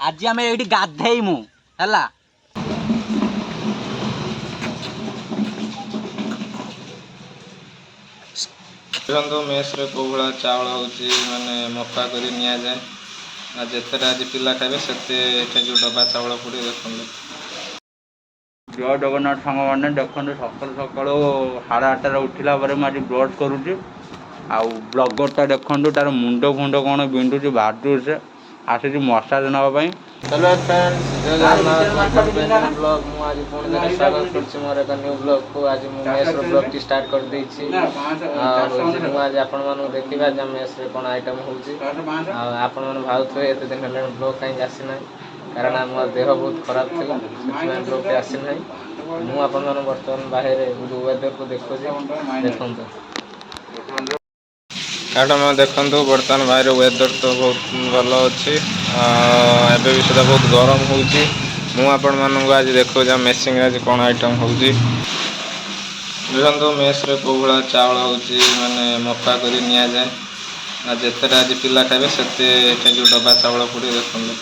आज आम ये गाधेमु है देखो मेस रे को भाया चावल होची माने मक्का करी निया जाए आ जेतेटा आज पिला खाइबे सेते जो डब्बा चावल पड़े देखो जय जगन्नाथ सांग मैंने देखते सकाल सकाल 8:30 उठला मुझे ब्रश करुच्ची आउ ब्लगरटा देखु तार मुंड फुंड कौन बिंधुची बाहर से आसी मसाज नापी। हेलो फ्रेंड्स जय जगन्नाथ ब्लॉग मु आज फोन करे स्वागत करछि मोर एक न्यू ब्लॉग को आज मु मेस रो ब्लॉग टी स्टार्ट कर देछि आ मु आज आपन मानु देखिबा जे मेस रे कोन आइटम होउछि आ आपन मानु भाउथवे एते दिन हेले ब्लॉग काई आसी नै कारण हमर देह बहुत खराब थिला सेति ब्लॉग टी आसी नै मु आपन मानु वर्तमान बाहर जो वेदर को देखोछि देखंतो एटा मैं देखंतो वर्तमान बाहर वेदर तो बहुत भलो अछि एबे भी सुधा बहुत गरम होउछि मु आपण मानन आज देखो जा मेसिंग आज कोन आइटम होउछि देखंतो मेस रे को भाया चावल होउछि माने मक्का करी निया जाए आ जेतेटा आज पिला खाइबे सेते जो डब्बा चावल पड़े देखंतो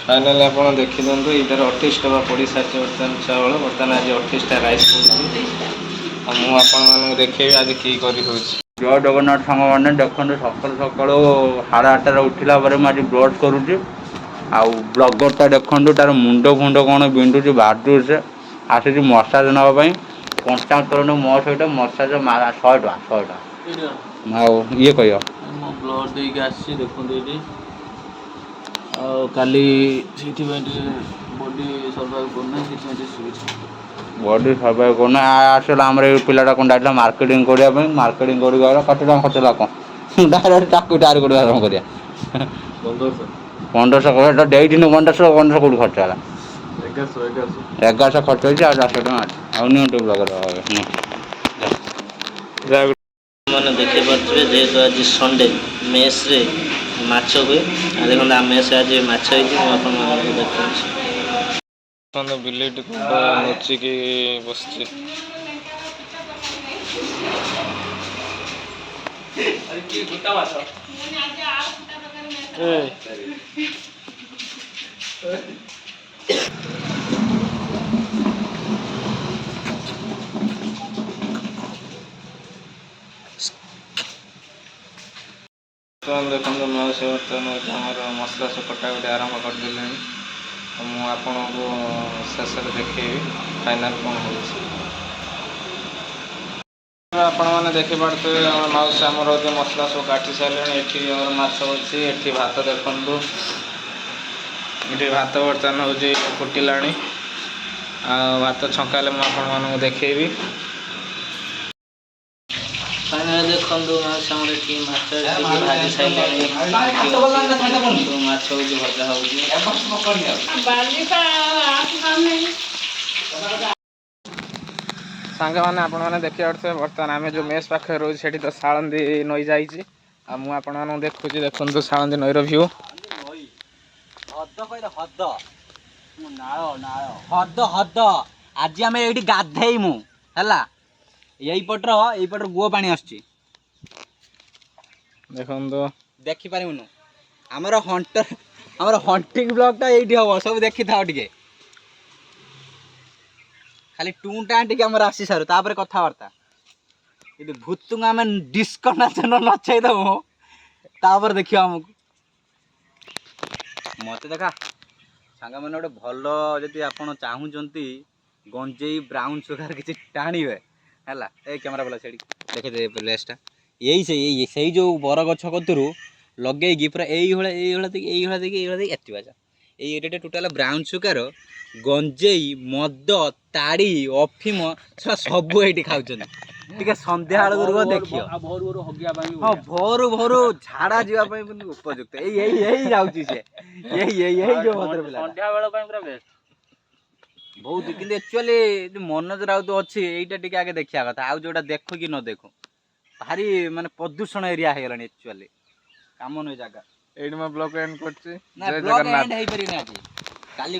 फाइनली आप देखी दिखाँ इधर 28 टका पड़ सारी बर्तमान चावल बर्तमान आज 28टा राइस पड़ी मुझे देखेबी आज की करी जय जगन्नाथ सांग मैंने देखते सकाल सकाल 8:30 उठला मुझे ब्रश करुच्ची आउ ब्लगरटा देखु तार मुंड फुंड कौन बिंधुची बाहर से आसी मसाज नापी 55 मो सहित मसाज 100 टका आउ ये कह ब्लड देके आसी देखते ये काली बॉडी सर्वाइव करना बॉडी सर्वाइव करना आसला आम पिलाटा कौन डायला मार्केटिंग करने मार्केटिंग कर कत टाँग खर्चा कौन डायरेक्ट टाक टार कर आरम्भ कर 1500 कर दे 1500 1500 कौट खर्च है 1100 खर्च हो 400 टका आउट ब्लगर मैंने देखी पारे जेहेतु आज संडे मेस रे माछ हुए देखो मेस आज माछ देखो बिलेट नचिकी बस देखो मौसी बर्तमान मसला सब कटाकटी आरंभ करदे मुझे शेष देखी फाइनाल कौन हो देखिपे मौसी आम मसला सब काटी सारे ये माछ अच्छी ये भात देखु ये भात बर्तमान हूँ फुटिला भात छंका मुझे देखेबी देखो भाजी सारे माछ भजा हो सांग मैंने आपने देखी पारे बर्तमान आम जो मेस पाखे रोचे तो सालंदी नई जाइए मुझे देखुची देखो सालंदी नईर भ्यू हद हद आज आम ये गाधेमु है यही पटर गुओ पानी आसुची देखो देखिपारू आमर हंटिंग ब्लॉगटा ये हम सब देखी था टे खाली टू टाँ टे आम आसी सारू तापर कथबार्ता ये भूतुंग आम डिस्कनेक्शन नचई दबू तापर देखिए आमको मत देखा सांग मैंने गोटे भल जदि आप चाहूँगी गंजेई ब्राउन सुगार किसी टाणवे है ए कैमरा वाला छेड़ी देखे प्लेसटा यही से जो बर गछ कतरू लगे पूरा ये देखिए एत बाजा ये टोटाल ब्राउन सुगार गंजेई मद ताड़ी अफिम सब ये खाऊ टे सन्ध्या बेलू देखिए हाँ भोर भोर झाड़ा जावाई उपयुक्त यही जाऊँगी सी यही जो भद्र पिला बहुत कि एक्चुअली मनोज राउत अच्छी यहीटा टे आगे देखा कथा आउ जोटा देखो कि न देखो भारी माने प्रदूषण एरिया हो गला एक्चुअली काम नहीं जगह ଏଇଠି ମୋ ବ୍ଲଗ ଏଣ୍ଡ କରୁଛି। ନା ଜୟ ବ୍ଲଗ ଜଗନ୍ନାଥ। ଏଣ୍ଡ ହେଇପାରିବନି ଆଜି। କାଲି